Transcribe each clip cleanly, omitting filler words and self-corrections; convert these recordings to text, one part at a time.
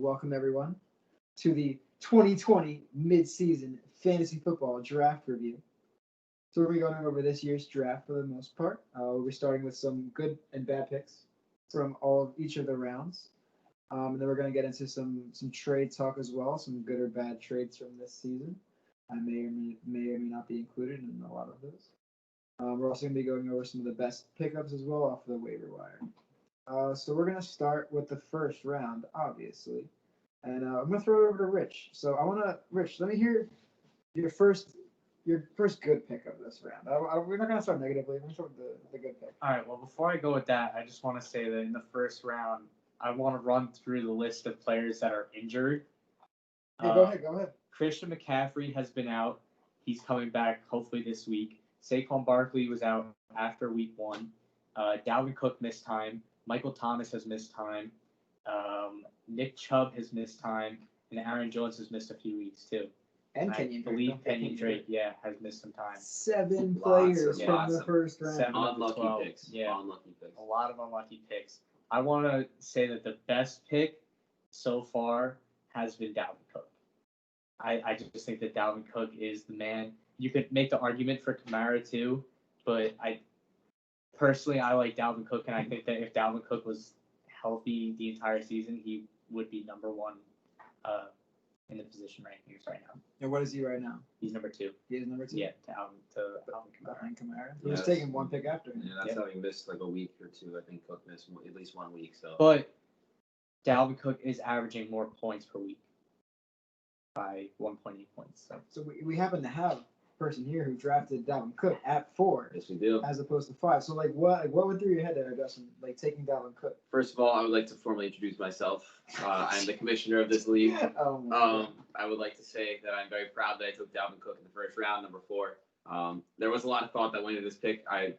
Welcome everyone to the 2020 mid-season fantasy football draft review. So we're going over this year's draft for the most part. We'll be starting with some good and bad picks from each of the rounds. And then we're going to get into some trade talk as well, some good or bad trades from this season. I may or may not be included in a lot of those. We're also going to be going over some of the best pickups as well off the waiver wire. So we're going to start with the first round, obviously. And I'm going to throw it over to Rich. So Rich, let me hear your first good pick of this round. We're not going to start negatively. We're going to start with the good pick. All right, well, before I go with that, I just want to say that in the first round, I want to run through the list of players that are injured. Yeah, go ahead. Christian McCaffrey has been out. He's coming back hopefully this week. Saquon Barkley was out after week 1. Dalvin Cook missed time. Michael Thomas has missed time. Nick Chubb has missed time. And Aaron Jones has missed a few weeks too. And Kenyon Drake. I believe Kenyon Drake, has missed some time. 7 players from the first round. 7 unlucky 12. picks. Yeah, unlucky picks. a lot of unlucky picks. I want to say that the best pick so far has been Dalvin Cook. I just think that Dalvin Cook is the man. You could make the argument for Kamara too, but I like Dalvin Cook, and I think that if Dalvin Cook was healthy the entire season, he would be number 1 in the position rankings right now. And what is he right now? He's number 2. He is number 2? Yeah, to Alvin Kamara. Behind Kamara. Yeah, Who's taking one pick after him. Yeah, that's having missed like a week or two. I think Cook missed at least 1 week. So, But Dalvin Cook is averaging more points per week by 1.8 points. So we happen to have a person here who drafted Dalvin Cook at 4. yes, we do. As opposed to 5. So what went through your head there, Justin? Like taking Dalvin Cook. First of all, I would like to formally introduce myself. I'm the commissioner of this league. I would like to say that I'm very proud that I took Dalvin Cook in the first round, number 4. There was a lot of thought that went into this pick. I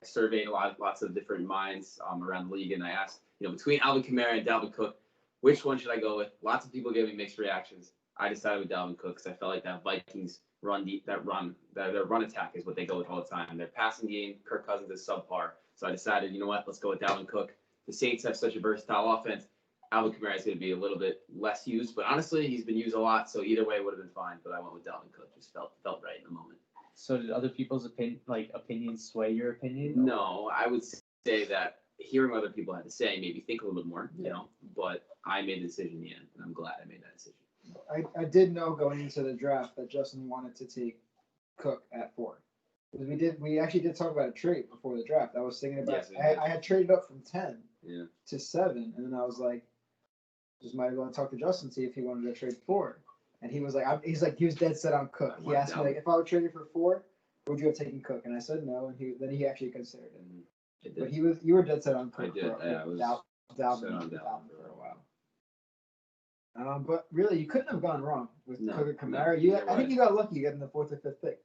surveyed lots of different minds around the league, and I asked, between Alvin Kamara and Dalvin Cook, which one should I go with? Lots of people gave me mixed reactions. I decided with Dalvin Cook because I felt like that Vikings their run attack is what they go with all the time. Their passing game, Kirk Cousins is subpar. So I decided, you know what, let's go with Dalvin Cook. The Saints have such a versatile offense. Alvin Kamara is going to be a little bit less used, but honestly, he's been used a lot. So either way, it would have been fine. But I went with Dalvin Cook. Just felt right in the moment. So did other people's opinions sway your opinion? No, I would say that hearing what other people had to say made me think a little bit more. But I made the decision in the end, and I'm glad I made that decision. I did know going into the draft that Justin wanted to take Cook at 4. Because we actually did talk about a trade before the draft. I was thinking about I had traded up from 10 to 7, and then I was like, just might as well talk to Justin, see if he wanted to trade 4. And he was like, he was dead set on Cook. He asked me like, if I would trade you for 4, would you have taken Cook? And I said no, and then he actually considered it. But you were dead set on Cook. I did. I was Dalvin for a while. But really, you couldn't have gone wrong with Cook or Kamara. I think you got lucky getting the 4th or 5th pick.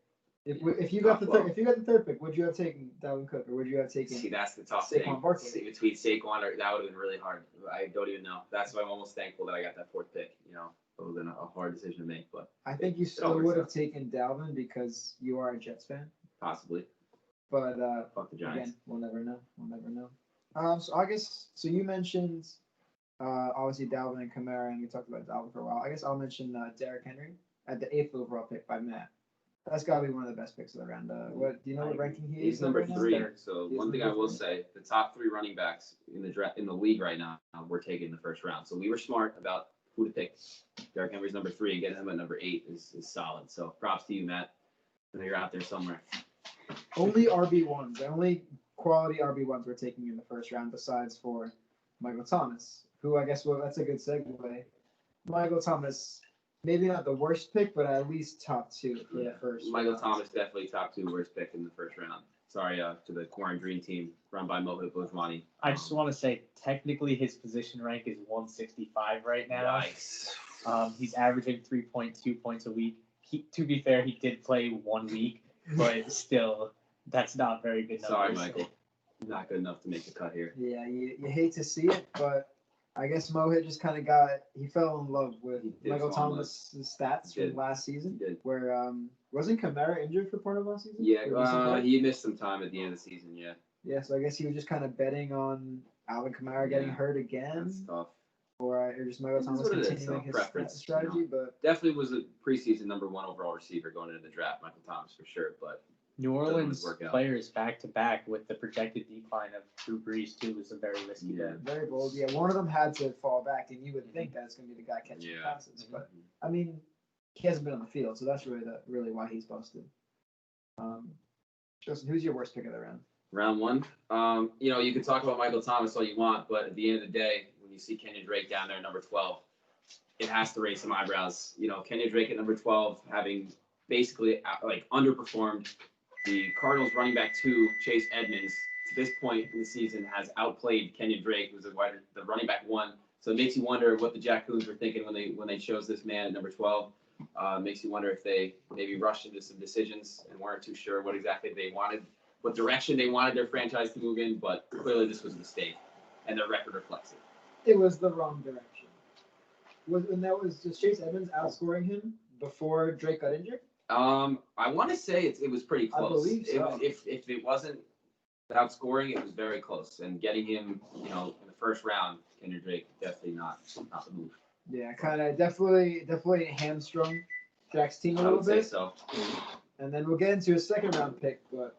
If you got the third pick, would you have taken Dalvin Cook or would you have taken? See, that's the tough Saquon thing. Barkley? Between Saquon, that would have been really hard. I don't even know. That's why I'm almost thankful that I got that 4th pick. It would have been a hard decision to make, but I think you still would have taken Dalvin because you are a Jets fan. Possibly. But fuck the Giants. Again, we'll never know. So I guess you mentioned. Obviously Dalvin and Kamara, and we talked about Dalvin for a while. I guess I'll mention Derrick Henry at the 8th overall pick by Matt. That's got to be one of the best picks of the round. What do you know what ranking he is? He's number 3. Now? So one thing I will say, the top 3 running backs in the league right now were taken in the first round. So we were smart about who to pick. Derrick Henry's number 3, and getting him at number 8 is solid. So props to you, Matt. I know you're out there somewhere. Only RB1s. The only quality RB1s we're taking in the first round, besides for Michael Thomas, who I guess that's a good segue. Michael Thomas, maybe not the worst pick, but at least top 2 for the first. Michael Thomas definitely top 2 worst pick in the first round. Sorry to the Corn Dream team run by Mohit Bojwani. I just want to say, technically, his position rank is 165 right now. Nice. He's averaging 3.2 points a week. To be fair, he did play 1 week, but still, that's not very good numbers. Sorry, Michael. Not good enough to make the cut here. Yeah, you hate to see it, but I guess Mohit just kind of he fell in love with Michael Thomas' stats from last season. He did. Where wasn't Kamara injured for part of last season? Yeah, he missed some time at the end of the season. Yeah. Yeah, so I guess he was just kind of betting on Alvin Kamara getting hurt again. That's tough. or just Michael This is Thomas what it is, continuing his preference, strategy. you know. But Definitely was a preseason number 1 overall receiver going into the draft, Michael Thomas for sure. But New Orleans work out. players back to back with the projected decline of Drew Brees too was a very risky bet. very bold. Yeah, one of them had to fall back, and you would think that's going to be the guy catching passes. But I mean, he hasn't been on the field, so that's really why he's busted. Justin, who's your worst pick of the round? Round 1. You know, you can talk about Michael Thomas all you want, but at the end of the day, when you see Kenyon Drake down there at number 12, it has to raise some eyebrows. You know, Kenyon Drake at number 12 having basically like underperformed. The Cardinals running back 2, Chase Edmonds, to this point in the season has outplayed Kenyon Drake, who's the running back 1. So it makes you wonder what the Jackoons were thinking when they chose this man at number 12. Makes you wonder if they maybe rushed into some decisions and weren't too sure what exactly they wanted, what direction they wanted their franchise to move in. But clearly this was a mistake, and their record reflects it. It was the wrong direction. Was just Chase Edmonds outscoring him before Drake got injured? I want to say it was pretty close. I believe so. If it wasn't outscoring, it was very close. And getting him, you know, in the first round, Kenyon Drake definitely not the move. Yeah, kind of definitely hamstrung Jack's team a little bit. I would say so. And then we'll get into a second round pick, but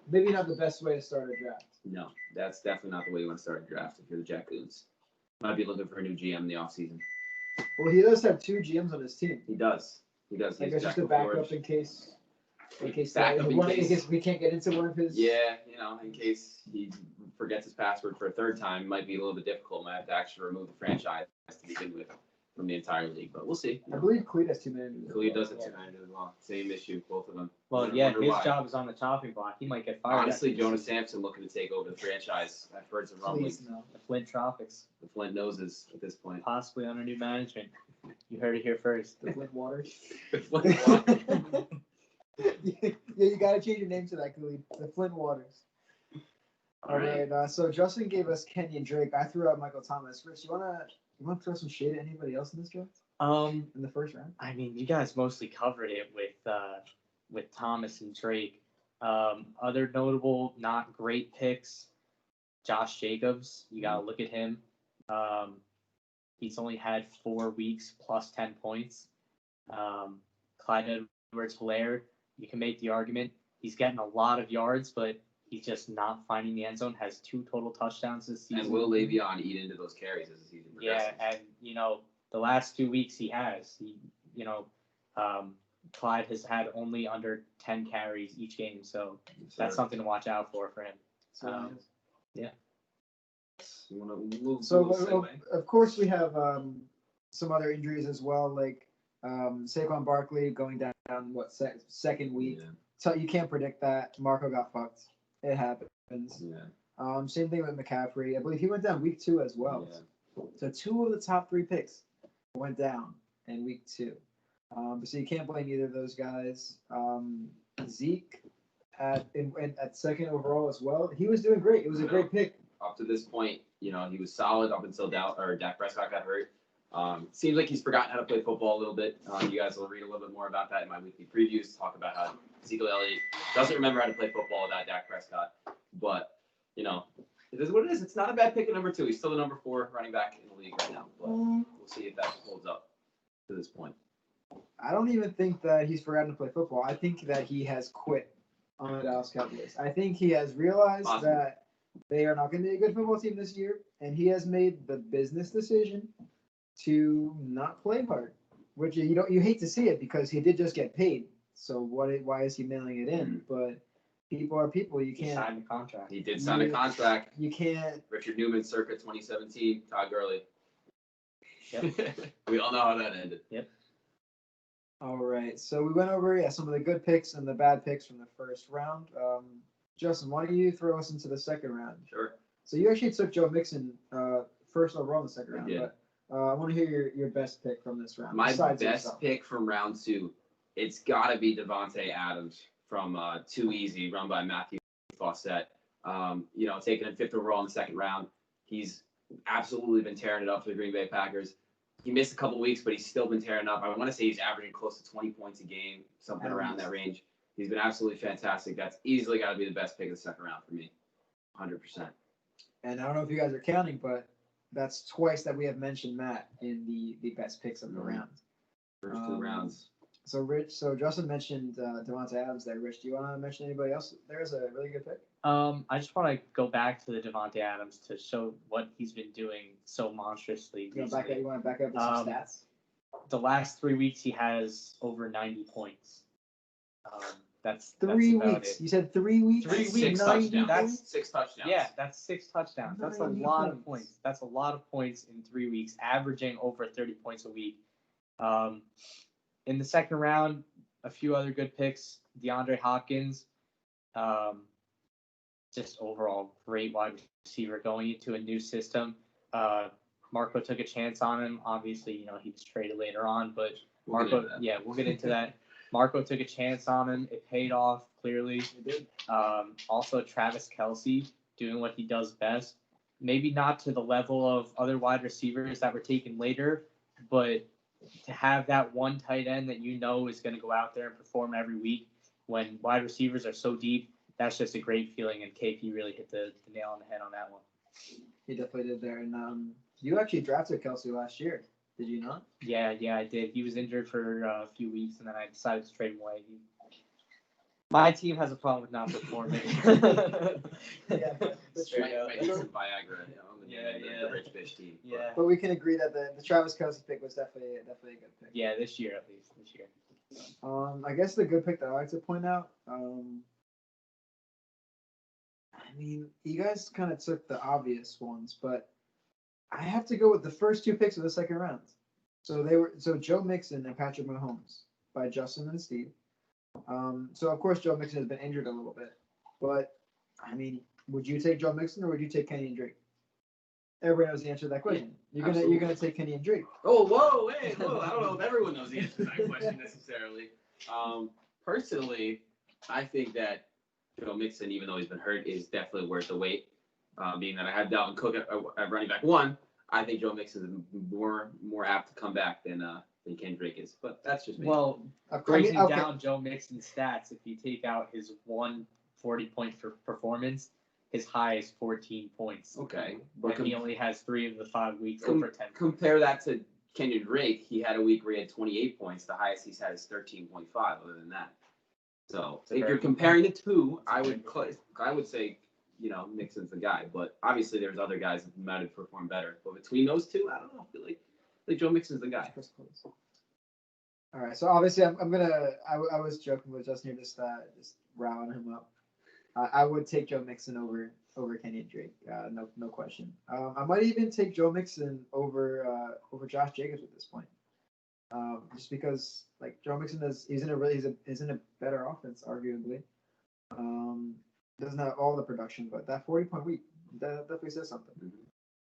maybe not the best way to start a draft. No, that's definitely not the way you want to start a draft if you're the Jackoons. Might be looking for a new GM in the offseason. Well, he does have 2 GMs on his team. He does. I guess just a backup in case we can't get into one of his. Yeah, you know, in case he forgets his password for a third time, might be a little bit difficult. Might have to actually remove the franchise to begin with from the entire league, but we'll see. I believe Cleat has 2 managers. Cleat does have 2 managers as well. Same issue, both of them. Well, his job is on the chopping block. He might get fired. Honestly, Jonas Sampson looking to take over the franchise. I've heard some rumblings. No. The Flint Tropics. The Flint noses at this point. Possibly under new management. You heard it here first. The Flint Waters. The Flint Waters. Yeah, you gotta change your name to that, Khalid. The Flint Waters. All right. So Justin gave us Kenyon Drake. I threw out Michael Thomas. Rich, you wanna throw some shade at anybody else in this draft? In the first round? I mean, you guys mostly covered it with Thomas and Drake. Other notable, not great picks. Josh Jacobs. You gotta look at him. He's only had 4 weeks plus 10 points. Clyde Edwards-Helaire, you can make the argument. He's getting a lot of yards, but he's just not finding the end zone. Has 2 total touchdowns this season. And will Le'Veon eat into those carries as the season progresses? Yeah, and the last 2 weeks he has. Clyde has had only under 10 carries each game, so that's something to watch out for him. Yeah. You want to move? So of course we have some other injuries as well, like Saquon Barkley going down second week. Yeah. So you can't predict that. Marco got fucked. It happens. Yeah. Same thing with McCaffrey. I believe he went down week 2 as well. Yeah. So 2 of the top 3 picks went down in week 2. So you can't blame either of those guys. Zeke at second overall as well. He was doing great. It was a great pick. Up to this point, he was solid up until Dak Prescott got hurt. Seems like he's forgotten how to play football a little bit. You guys will read a little bit more about that in my weekly previews. Talk about how Ezekiel Elliott doesn't remember how to play football without Dak Prescott. But, it is what it is. It's not a bad pick at number 2. He's still the number 4 running back in the league right now. But we'll see if that holds up to this point. I don't even think that he's forgotten to play football. I think that he has quit on the Dallas Cowboys. I think he has realized that they are not going to be a good football team this year, and he has made the business decision to not play hard, which you hate to see it because he did just get paid. So why is he mailing it in? But people are people. You can't. He signed a contract. He did sign a contract. You can't. Richard Newman, circa 2017. Todd Gurley. Yep. We all know how that ended. Yep. All right. So we went over some of the good picks and the bad picks from the first round. Justin, why don't you throw us into the second round? Sure. So you actually took Joe Mixon first overall in the second round. Yeah. But I want to hear your best pick from this round. My best pick from round 2, it's got to be Devontae Adams from Too Easy, run by Matthew Fawcett. Taking him 5th overall in the second round. He's absolutely been tearing it up for the Green Bay Packers. He missed a couple weeks, but he's still been tearing up. I want to say he's averaging close to 20 points a game, something around that range. He's been absolutely fantastic. That's easily got to be the best pick of the second round for me, 100%. And I don't know if you guys are counting, but that's twice that we have mentioned Matt in the best picks of the round. First two rounds. So Rich, so Justin mentioned Devontae Adams there. Rich, do you want to mention anybody else? There's a really good pick. I just want to go back to the Devontae Adams to show what he's been doing so monstrously recently. You want to back up with some stats? The last 3 weeks, he has over 90 points. That's 3 weeks. That's you said 3 weeks. 3 weeks. 6 touchdowns. That's 6 touchdowns. Yeah, that's 6 touchdowns. That's a lot of points. That's a lot of points in 3 weeks, averaging over 30 points a week. In the second round, a few other good picks. DeAndre Hopkins, just overall great wide receiver going into a new system. Marco took a chance on him. Obviously, he was traded later on, but we'll get into that. Marco took a chance on him. It paid off, clearly. It did. Also, Travis Kelce doing what he does best. Maybe not to the level of other wide receivers that were taken later, but to have that one tight end that is going to go out there and perform every week when wide receivers are so deep, that's just a great feeling. And KP really hit the nail on the head on that one. He definitely did there. And you actually drafted Kelce last year, did you not? Yeah, I did. He was injured for a few weeks, and then I decided to trade him away. My team has a problem with not performing. Straight up. Might need some Viagra, the rich bitch team. Yeah. But we can agree that the Travis Kelce pick was definitely a good pick. Yeah, this year at least. This year. I guess the good pick that I like to point out. You guys kind of took the obvious ones, but I have to go with the first 2 picks of the second round. So Joe Mixon and Patrick Mahomes by Justin and Steve. So of course Joe Mixon has been injured a little bit, but would you take Joe Mixon or would you take Kenny and Drake? Everybody knows the answer to that question. You're gonna take Kenny and Drake. Oh, whoa, hey, whoa! I don't know if everyone knows the answer to that question necessarily. Personally, I think that Joe Mixon, even though he's been hurt, is definitely worth the wait. Being that I have Dalvin Cook at running back 1, I think Joe Mixon is more apt to come back than Kenny Drake is. But that's just me. Well, breaking down Joe Mixon's stats, if you take out his 140-point performance, his high is 14 points. Okay. But he only has 3 of the 5 weeks over 10 points. Compare that to Kenyon Drake. He had a week where he had 28 points. The highest he's had is 13.5 other than that. So if you're comparing the two, I would say, Mixon's the guy. But obviously there's other guys that might have performed better. But between those two, I don't know. I feel like Joe Mixon's the guy. All right. So obviously I was joking with Justin here, just riling him up. I would take Joe Mixon over Kenny and Drake, no question. I might even take Joe Mixon over Josh Jacobs at this point, just because Joe Mixon he's in a better offense arguably. Doesn't have all the production, but that 40-point week that definitely says something.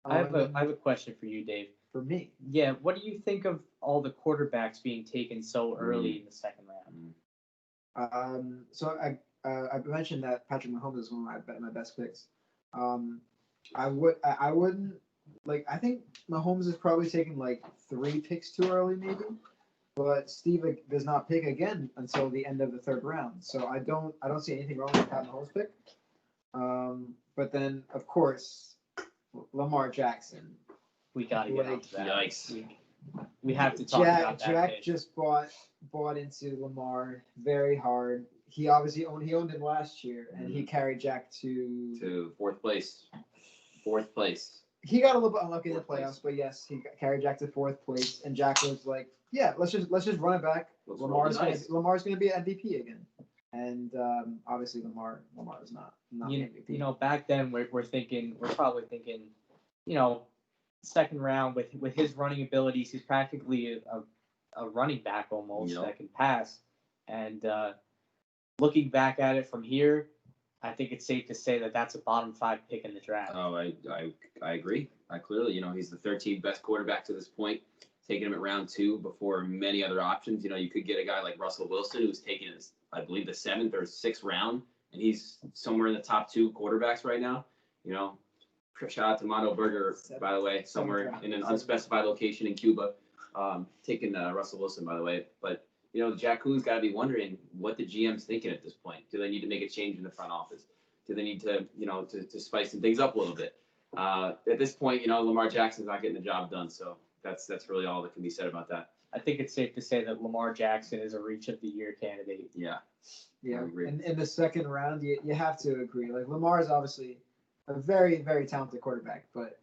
I have a question for you, Dave. For me, yeah. What do you think of all the quarterbacks being taken so early in the second round? So I mentioned that Patrick Mahomes is one of my best picks. I wouldn't I think Mahomes is probably taking 3 picks too early maybe, but Steve does not pick again until the end of the 3rd round. So I don't see anything wrong with Pat Mahomes' pick. But then of course Lamar Jackson. We gotta get into that. Yikes. We have to talk about that. Jack just bought into Lamar very hard. He obviously owned him last year, and he carried Jack to 4th place. 4th place. He got a little bit unlucky in the playoffs, but yes, he carried Jack to 4th place, and Jack was like, "Yeah, let's just run it back. Lamar's gonna be an MVP again." And obviously Lamar is not MVP. Back then we're probably thinking, second round with his running abilities, he's practically a running back almost that can pass. And looking back at it from here, I think it's safe to say that that's a bottom 5 pick in the draft. Oh, I agree. Clearly, he's the 13th best quarterback to this point. Taking him at round 2 before many other options. You could get a guy like Russell Wilson, who's taken his, I believe, the 7th or 6th round, and he's somewhere in the top 2 quarterbacks right now. Shout out to Mono Burger, by the way, somewhere in an unspecified location in Cuba, taking Russell Wilson, by the way. But Jack Cool's got to be wondering what the GM's thinking at this point. Do they need to make a change in the front office? Do they need to, to spice some things up a little bit? At this point, Lamar Jackson's not getting the job done, so that's really all that can be said about that. I think it's safe to say that Lamar Jackson is a reach of the year candidate. Yeah. Yeah. In the second round, you have to agree. Like Lamar is obviously a very, very talented quarterback, but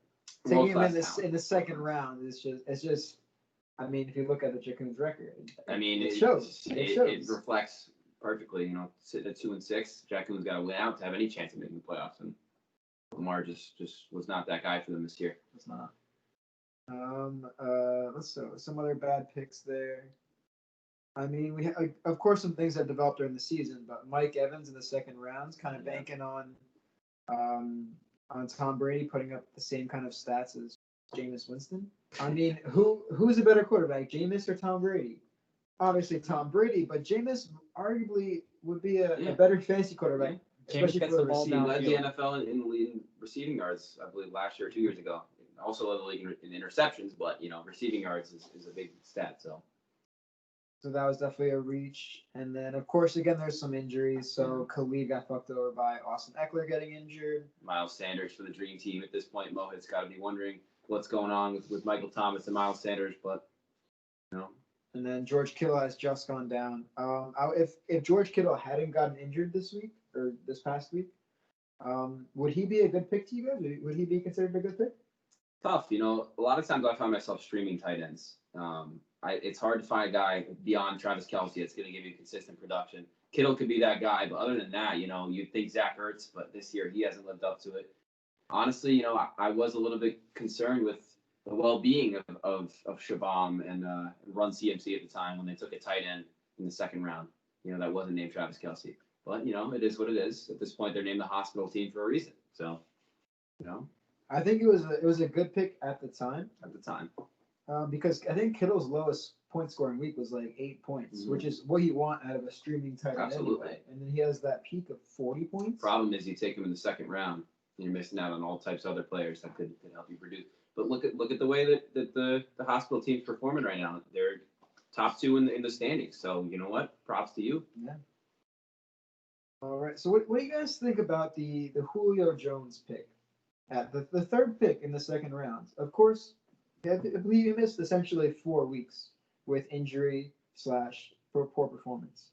taking him in the second round is just. I mean, if you look at the Jacobs record, it shows. It reflects perfectly. Sitting at 2-6, Jacobs got to win out to have any chance of making the playoffs, and Lamar just was not that guy for them this year. It's not. Let's see some other bad picks there. I mean, we of course some things that developed during the season, but Mike Evans in the second round, kind of banking on Tom Brady putting up the same kind of stats as Jameis Winston. I mean, who's a better quarterback, Jameis or Tom Brady? Obviously Tom Brady, but Jameis arguably would be a better fantasy quarterback, especially for the receiver. He led the NFL in receiving yards, I believe, last year or 2 years ago. Also led the league in interceptions, but receiving yards is a big stat. So that was definitely a reach. And then, of course, again, there's some injuries. So Khalid got fucked over by Austin Eckler getting injured. Miles Sanders for the dream team at this point. Mohit's got to be wondering what's going on with Michael Thomas and Miles Sanders, but And then George Kittle has just gone down. If George Kittle hadn't gotten injured this week or this past week, would he be a good pick to you guys? Would he be considered a good pick? Tough. A lot of times I find myself streaming tight ends. It's hard to find a guy beyond Travis Kelce that's going to give you consistent production. Kittle could be that guy, but other than that, you'd think Zach Ertz, but this year he hasn't lived up to it. Honestly, I was a little bit concerned with the well-being of Shabam and Run CMC at the time when they took a tight end in the second round. That wasn't named Travis Kelce. But, it is what it is. At this point, they're named the hospital team for a reason. So, I think it was a good pick at the time. Because I think Kittle's lowest point scoring week was like 8 points, which is what you want out of a streaming tight end. Absolutely. Anyway. And then he has that peak of 40 points. Problem is you take him in the second round, and you're missing out on all types of other players that could help you produce. But look at the way that the hospital team's performing right now. They're top 2 in the standings. So you know what? Props to you. Yeah. All right. So what do you guys think about the Julio Jones pick at the third pick in the second round? Of course, I believe he missed essentially 4 weeks with injury / poor performance.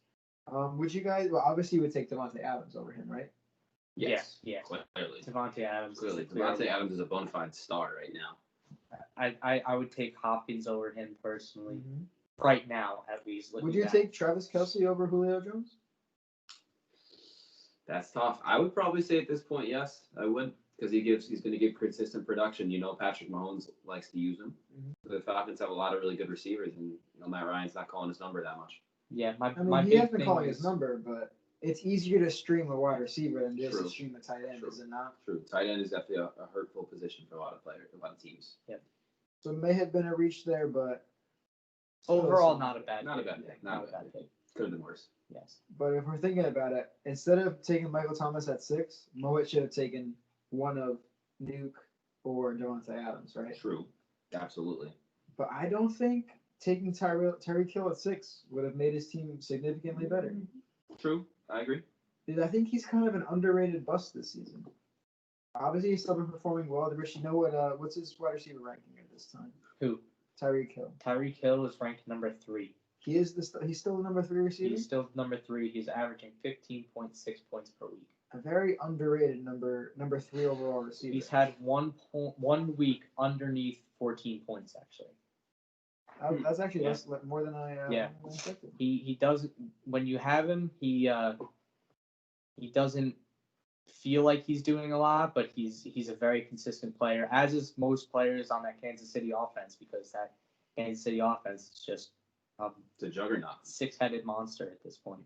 Would you guys? Well, obviously you would take Davante Adams over him, right? Yes. Yeah. Clearly. Davante Adams. Clearly, Davante Adams is a bona fide star right now. I would take Hopkins over him personally. Mm-hmm. Right now, at least. Would you take Travis Kelce over Julio Jones? That's tough. I would probably say at this point, yes, I would, because he's going to give consistent production. Patrick Mahomes likes to use him. Mm-hmm. The Falcons have a lot of really good receivers, and Matt Ryan's not calling his number that much. Yeah, he has been calling his number, but it's easier to stream a wide receiver than just to stream a tight end, is it not? True. Tight end is definitely a hurtful position for a lot of players, a lot of teams. Yep. So it may have been a reach there, but overall, not a bad pick. Not a bad pick. Could have been worse. Yes. But if we're thinking about it, instead of taking Michael Thomas at 6, Mohit should have taken one of Nuke or Davante Adams, right? True. Absolutely. But I don't think taking Tyreek Hill at 6 would have made his team significantly better. True. I agree. I think he's kind of an underrated bust this season. Obviously, he's still been performing well. Rich, what's his wide receiver ranking at this time? Who? Tyreek Hill. Tyreek Hill is ranked number 3. He's still the number 3 receiver? He's still number 3. He's averaging 15.6 points per week. A very underrated number 3 overall receiver. He's had 1 week underneath 14 points, actually. That's actually more than I expected. He doesn't, when you have him, he doesn't feel like he's doing a lot, but he's a very consistent player, as is most players on that Kansas City offense, because that Kansas City offense is just it's a juggernaut. 6-headed monster at this point.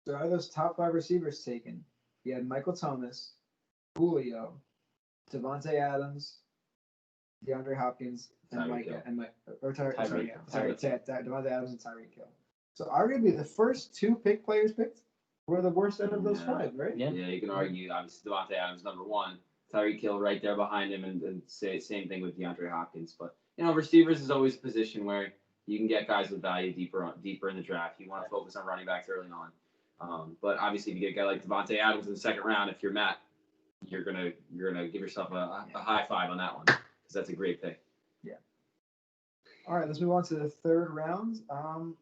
So out of those top 5 receivers taken, you had Michael Thomas, Julio, Davante Adams, DeAndre Hopkins, and Davante Adams and Tyreek Hill. So arguably the first 2 players picked were the worst out of those 5, right? Yeah, you can argue obviously Davante Adams number 1, Tyreek Hill right there behind him, and say same thing with DeAndre Hopkins. But receivers is always a position where you can get guys with value deeper in the draft. You want to focus on running backs early on. But obviously, if you get a guy like Davante Adams in the second round, if you're Matt, you're gonna give yourself a high five on that one because that's a great pick. Yeah. All right, let's move on to the third round.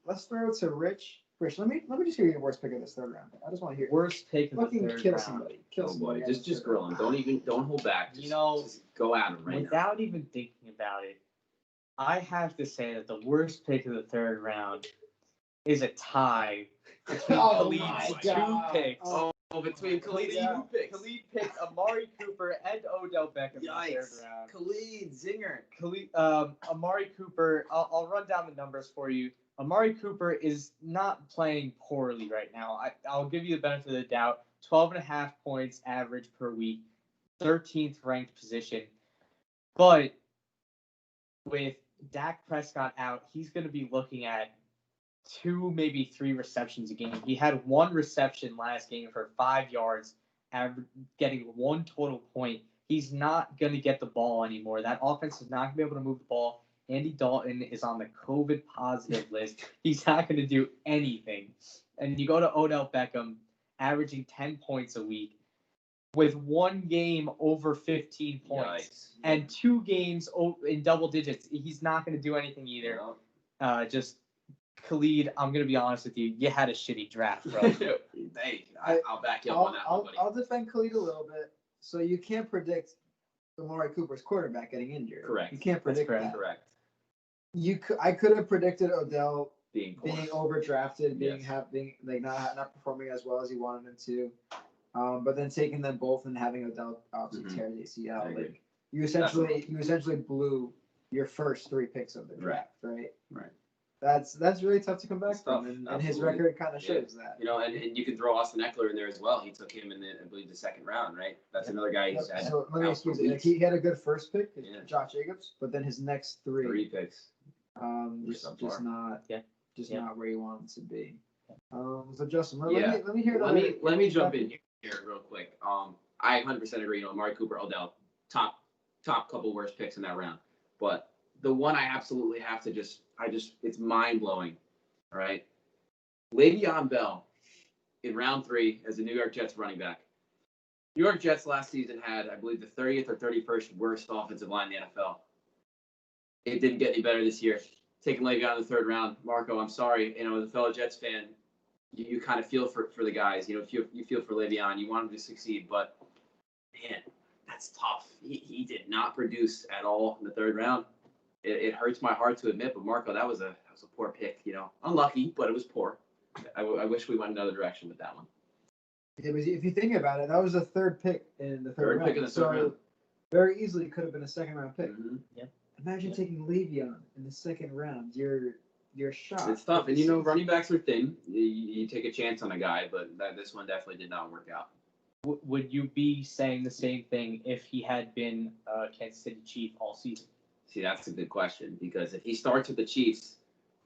Let's throw it to Rich. Rich, let me just hear your worst pick of this third round. I just want to hear Worst pick of the fucking third kill round. somebody. Kill Oh somebody. boy, just grill him. Don't hold back. Just, just go at him right without even thinking about it, I have to say that the worst pick of the third round is a tie between Khalid's two picks. Oh, between Khalid and who picks? Khalid picked Amari Cooper and Odell Beckham in the third round. Khalid, zinger. Amari Cooper, I'll run down the numbers for you. Amari Cooper is not playing poorly right now. I'll give you the benefit of the doubt. 12.5 points average per week, 13th ranked position. But with Dak Prescott out, he's going to be looking at 2, maybe 3 receptions a game. He had 1 reception last game for 5 yards, getting 1 total point. He's not going to get the ball anymore. That offense is not going to be able to move the ball. Andy Dalton is on the COVID positive list. He's not going to do anything. And you go to Odell Beckham, averaging 10 points a week, with 1 game over 15 points and 2 games in double digits. He's not going to do anything either. Just Khalid, I'm going to be honest with you. You had a shitty draft, bro. Hey, I'll back you up on that one, buddy. I'll defend Khalid a little bit. So you can't predict Amari Cooper's quarterback getting injured. Correct. You can't predict that. Correct. I could have predicted Odell being overdrafted, being not performing as well as he wanted him to. But then taking them both and having Odell obviously tear the ACL, like you essentially blew your first 3 picks of the draft, right? Right. That's really tough to come back from, and his record kind of shows that. You know, and you can throw Austin Eckler in there as well. He took him in I believe the 2nd round, right? That's another guy who's had. So let me excuse you. He had a good first pick, Josh Jacobs, but then his next 3 picks, just not where you want him to be. So Justin, let me jump in here real quick. I 100% agree. You know, Amari Cooper, Odell, top couple worst picks in that round. But the one I absolutely have to it's mind blowing. All right, Le'Veon Bell in round 3 as the New York Jets running back. New York Jets last season had, I believe, the 30th or 31st worst offensive line in the NFL. It didn't get any better this year. Taking Le'Veon in the 3rd round, Marco, I'm sorry. You know, as a fellow Jets fan, you kind of feel for the guys. You know, you feel for Le'Veon. You want him to succeed, but man, that's tough. He did not produce at all in the 3rd round. It hurts my heart to admit, but Marco, that was a poor pick. You know, unlucky, but it was poor. I wish we went another direction with that one. If you think about it, that was the 3rd pick in the 3rd round. Pick in the 3rd round. Very easily could have been a 2nd round pick. Mm-hmm. Yep. Imagine taking Le'Veon in the 2nd round. You're shocked. It's tough, and you know, running backs are thin. You take a chance on a guy, but this one definitely did not work out. Would you be saying the same thing if he had been Kansas City Chief all season? See, that's a good question, because if he starts with the Chiefs,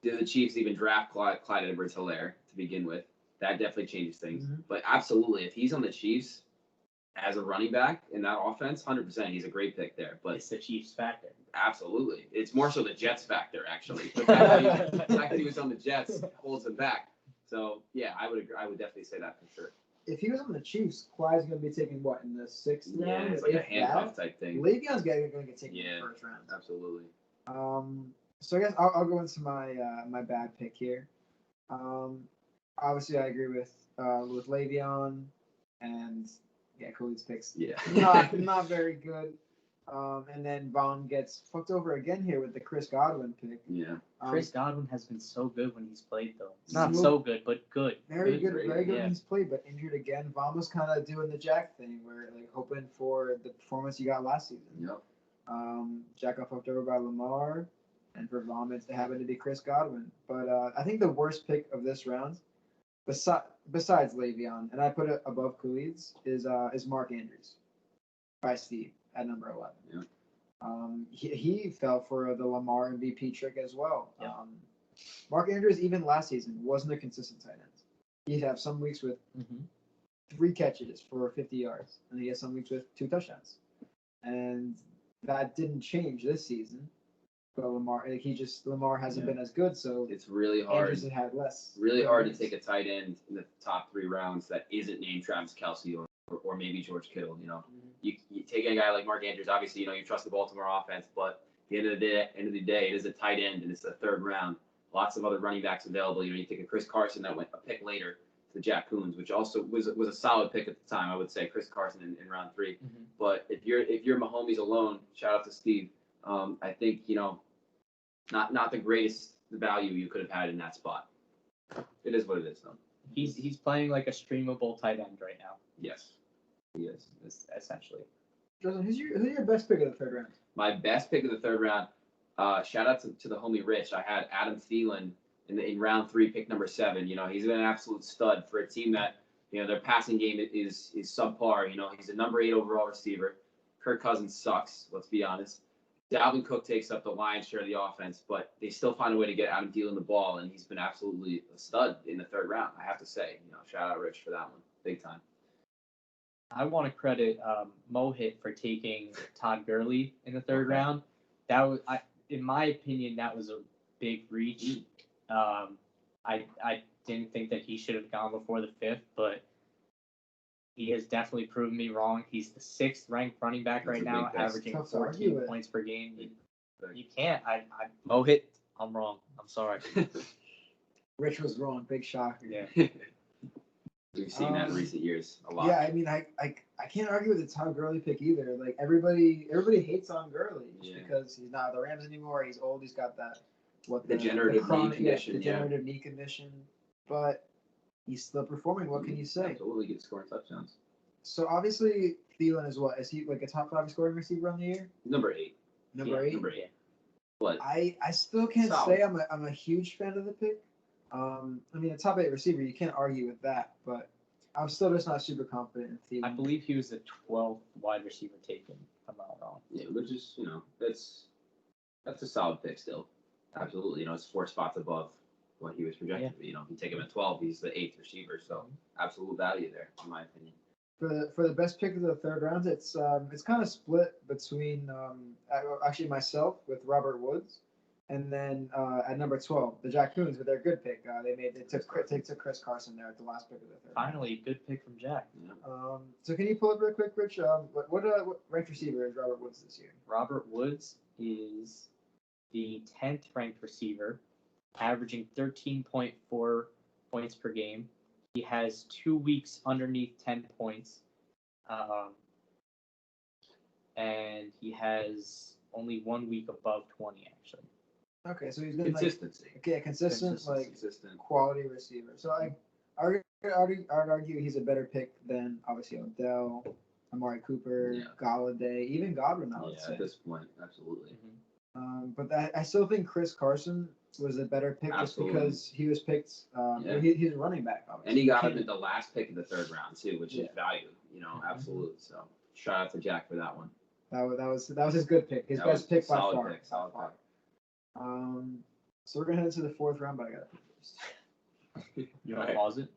do the Chiefs even draft Clyde Edwards-Helaire to begin with? That definitely changes things. Mm-hmm. But absolutely, if he's on the Chiefs as a running back in that offense, 100%, he's a great pick there. But it's the Chiefs factor. Absolutely. It's more so the Jets factor, actually. The fact that he was on the Jets holds him back. So, yeah, I would agree. I would definitely say that for sure. If he was on the Chiefs, Clyde's going to be taken, what, in the 6th round? Yeah, it's like a handcuff type thing. Le'Veon's going to get taken in the 1st round. Absolutely. So I guess I'll go into my my bad pick here. Obviously, I agree with Le'Veon and Khalid's picks. Yeah, not very good. And then Vaughn gets fucked over again here with the Chris Godwin pick. Yeah, Chris Godwin has been so good when he's played, though. Not so good, but good. Very good when he's played, but injured again. Vaughn was kind of doing the Jack thing, where like hoping for the performance he got last season. Yep. Jack got fucked over by Lamar, and for Vaughn it happened to be Chris Godwin. But I think the worst pick of this round, besides Le'Veon, and I put it above Khalid's, is Mark Andrews by Steve at number 11. Yeah. He fell for the Lamar MVP trick as well. Yeah. Mark Andrews, even last season, wasn't a consistent tight end. He'd have some weeks with 3 catches for 50 yards, and he had some weeks with 2 touchdowns. And that didn't change this season. But Lamar hasn't been as good, so it's really hard. Andrews had less. Really hard to take a tight end in the top 3 rounds that isn't named Travis Kelce or maybe George Kittle. You know, you take a guy like Mark Andrews. Obviously, you trust the Baltimore offense, but at the end of the day, it is a tight end and it's the third round. Lots of other running backs available. You take a Chris Carson that went a pick later to Jack Coons, which also was a solid pick at the time. I would say Chris Carson in round 3. Mm-hmm. But if you're Mahomes alone, shout out to Steve. I think not the greatest value you could have had in that spot. It is what it is, though. He's playing like a streamable tight end right now. Yes, he is. Essentially. Justin, who's your best pick of the third round? My best pick of the third round. Shout out to the homie Rich. I had Adam Thielen in round 3, pick number 7. He's been an absolute stud for a team that their passing game is subpar. He's a number 8 overall receiver. Kirk Cousins sucks. Let's be honest. Dalvin Cook takes up the lion's share of the offense, but they still find a way to get Adam Thielen the ball, and he's been absolutely a stud in the third round. I have to say, shout out Rich for that one, big time. I want to credit Mohit for taking Todd Gurley in the third round. That was, in my opinion, that was a big reach. I didn't think that he should have gone before the 5th, but he has definitely proven me wrong. He's the 6th ranked running back right now, averaging 14 points per game. You can't. Mohit, I'm wrong. I'm sorry. Rich was wrong. Big shocker. Yeah. We've seen that in recent years a lot. Yeah, I mean, I can't argue with the Todd Gurley pick either. Like everybody hates on Gurley just because he's not the Rams anymore. He's old. He's got that degenerative knee condition. Degenerative knee condition, but he's still performing. What can you say? Absolutely, good scoring touchdowns. So obviously Thielen is what? Is he like a top 5 scoring receiver on the year? Number 8. Number 8. Number 8. But I still can't say I'm a huge fan of the pick. I mean, a top 8 receiver, you can't argue with that, but I'm still just not super confident in Thielen. I believe he was the 12th wide receiver taken, if I'm not wrong. Yeah, which is, that's a solid pick still. Absolutely. It's 4 spots above what he was projected. Yeah. You take him at 12, he's the 8th receiver, so absolute value there, in my opinion. For the best pick of the third round, it's kind of split between actually myself with Robert Woods. And then at number 12, the Jack Coons with their good pick. They took Chris Carson there at the last pick of the third. Finally, good pick from Jack. Yeah. So can you pull up real quick, Rich? What ranked receiver is Robert Woods this year? Robert Woods is the 10th ranked receiver, averaging 13.4 points per game. He has 2 weeks underneath 10 points, and he has only 1 week above 20 actually. Okay, so he's been consistency. Consistent quality receiver. So I'd argue he's a better pick than obviously Odell, Amari Cooper, Galladay, even Godwin. I would say at this point, absolutely. Mm-hmm. But I still think Chris Carson was a better pick just because he was picked. He's a running back, obviously. And he got him at the last pick of the third round too, which is value. Absolutely. So shout out to Jack for that one. That was his good pick. His best pick by far. Solid pick. So we're gonna head into the 4th round, but I gotta pick first. You want to pause it?